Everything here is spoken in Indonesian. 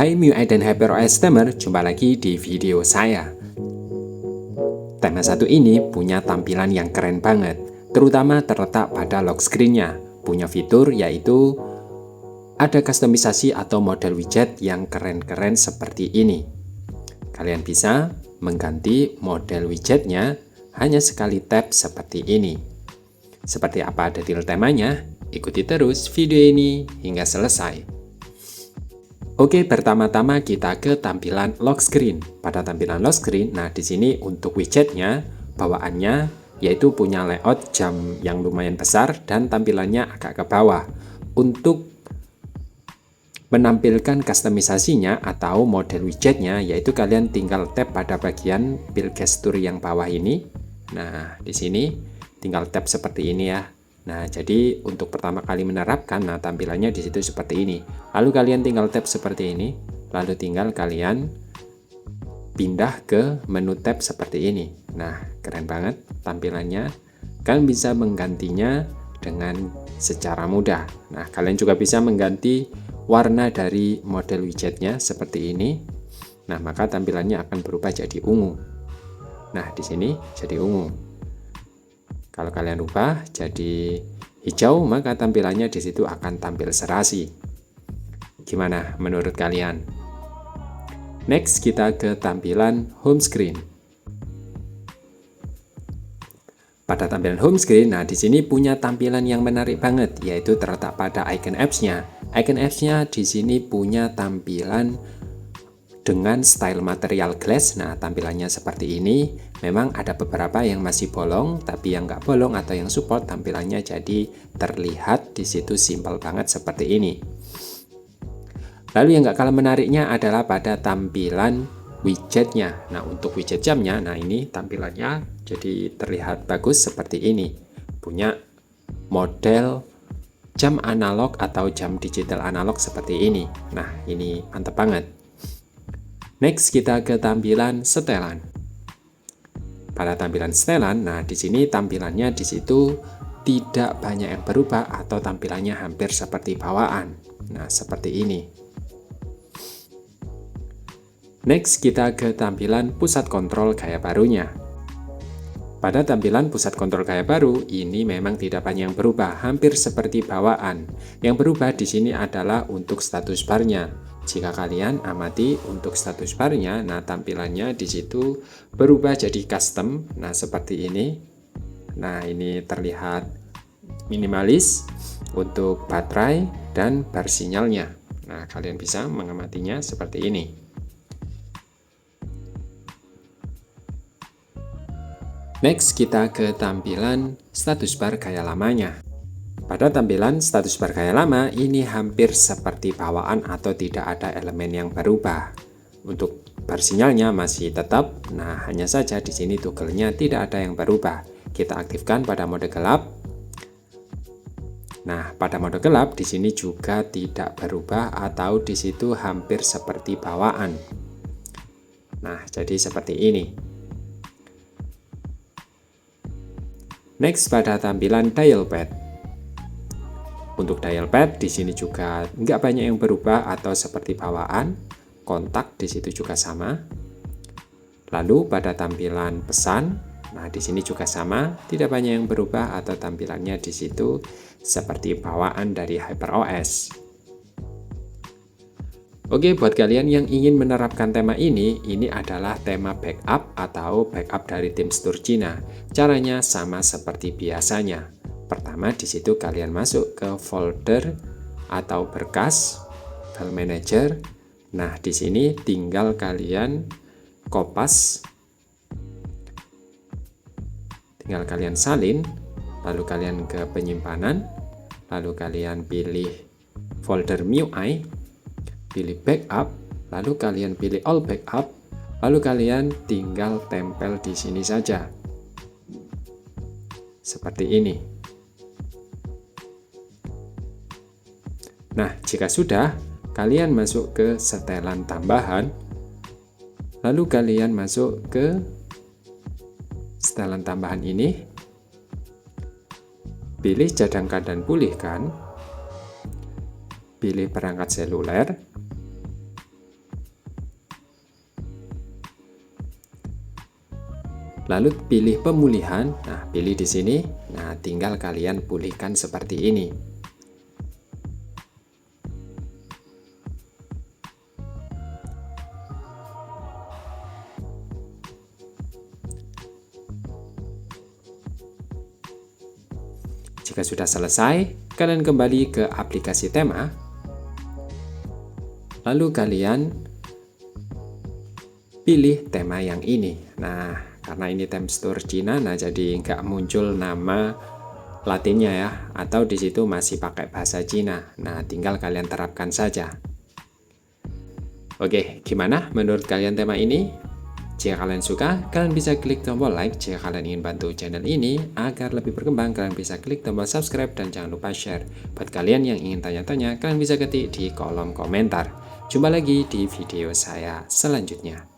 Hai MIUI dan HyperOS Tamer, jumpa lagi di video saya. Tema satu ini punya tampilan yang keren banget, terutama terletak pada lock screen-nya. Punya fitur yaitu ada kustomisasi atau model widget yang keren-keren seperti ini. Kalian bisa mengganti model widgetnya hanya sekali tap seperti ini. Seperti apa detail temanya? Ikuti terus video ini hingga selesai. Oke, pertama-tama kita ke tampilan lock screen. Pada tampilan lock screen, nah di sini untuk widgetnya, bawaannya yaitu punya layout jam yang lumayan besar dan tampilannya agak ke bawah. Untuk menampilkan kustomisasinya atau model widgetnya, yaitu kalian tinggal tap pada bagian pil gesture yang bawah ini. Nah, di sini tinggal tap seperti ini ya. Nah, jadi untuk pertama kali menerapkan, nah tampilannya di situ seperti ini. Lalu kalian tinggal tap seperti ini, lalu tinggal kalian pindah ke menu tab seperti ini. Nah, keren banget tampilannya. Kalian bisa menggantinya dengan secara mudah. Nah, kalian juga bisa mengganti warna dari model widgetnya seperti ini. Nah, maka tampilannya akan berubah jadi ungu. Nah, di sini jadi ungu. Kalau kalian rubah jadi hijau, maka tampilannya di situ akan tampil serasi. Gimana menurut kalian? Next, kita ke tampilan home screen. Pada tampilan home screen, nah di sini punya tampilan yang menarik banget, yaitu terletak pada icon apps-nya. Icon apps-nya di sini punya tampilan dengan style material glass. Nah, tampilannya seperti ini. Memang ada beberapa yang masih bolong, tapi yang nggak bolong atau yang support tampilannya jadi terlihat di situ simple banget seperti ini. Lalu yang nggak kalah menariknya adalah pada tampilan widgetnya. Nah, untuk widget jamnya, nah ini tampilannya jadi terlihat bagus seperti ini. Punya model jam analog atau jam digital analog seperti ini. Nah, ini mantap banget. Next, kita ke tampilan setelan. Pada tampilan setelan, nah di sini tampilannya di situ tidak banyak yang berubah atau tampilannya hampir seperti bawaan. Nah, seperti ini. Next, kita ke tampilan pusat kontrol gaya barunya. Pada tampilan pusat kontrol gaya baru, ini memang tidak banyak yang berubah, hampir seperti bawaan. Yang berubah di sini adalah untuk status bar-nya. Jika kalian amati untuk status bar-nya, nah tampilannya di situ berubah jadi custom. Nah, seperti ini. Nah, ini terlihat minimalis untuk baterai dan bar sinyalnya. Nah, kalian bisa mengamatinya seperti ini. Next, kita ke tampilan status bar gaya lamanya. Pada tampilan status bar gaya lama, ini hampir seperti bawaan atau tidak ada elemen yang berubah. Untuk bar sinyalnya masih tetap, nah hanya saja di sini toggle-nya tidak ada yang berubah. Kita aktifkan pada mode gelap. Nah, pada mode gelap di sini juga tidak berubah atau di situ hampir seperti bawaan. Nah, jadi seperti ini. Next, pada tampilan dial pad. Untuk dial pad di sini juga nggak banyak yang berubah atau seperti bawaan. Kontak di situ juga sama. Lalu pada tampilan pesan, nah di sini juga sama, tidak banyak yang berubah atau tampilannya di situ seperti bawaan dari HyperOS. Oke, buat kalian yang ingin menerapkan tema ini adalah tema backup atau backup dari TeamStore Cina. Caranya sama seperti biasanya. Pertama, di situ kalian masuk ke folder atau berkas file manager. Nah, di sini tinggal kalian kopas, tinggal kalian salin, lalu kalian ke penyimpanan, lalu kalian pilih folder MIUI, pilih backup, lalu kalian pilih all backup, lalu kalian tinggal tempel di sini saja. Seperti ini. Nah, jika sudah, kalian masuk ke setelan tambahan, lalu kalian masuk ke setelan tambahan ini, pilih cadangkan dan pulihkan, pilih perangkat seluler, Lalu pilih pemulihan. Nah, pilih di sini. Nah, tinggal kalian pulihkan seperti ini. Jika sudah selesai, kalian kembali ke aplikasi tema. Lalu kalian pilih tema yang ini. Nah, karena ini theme store Cina, nah jadi nggak muncul nama Latinnya ya, atau di situ masih pakai bahasa Cina. Nah, tinggal kalian terapkan saja. Oke, gimana menurut kalian tema ini? Jika kalian suka, kalian bisa klik tombol like. Jika kalian ingin bantu channel ini agar lebih berkembang, kalian bisa klik tombol subscribe dan jangan lupa share. Buat kalian yang ingin tanya-tanya, kalian bisa ketik di kolom komentar. Jumpa lagi di video saya selanjutnya.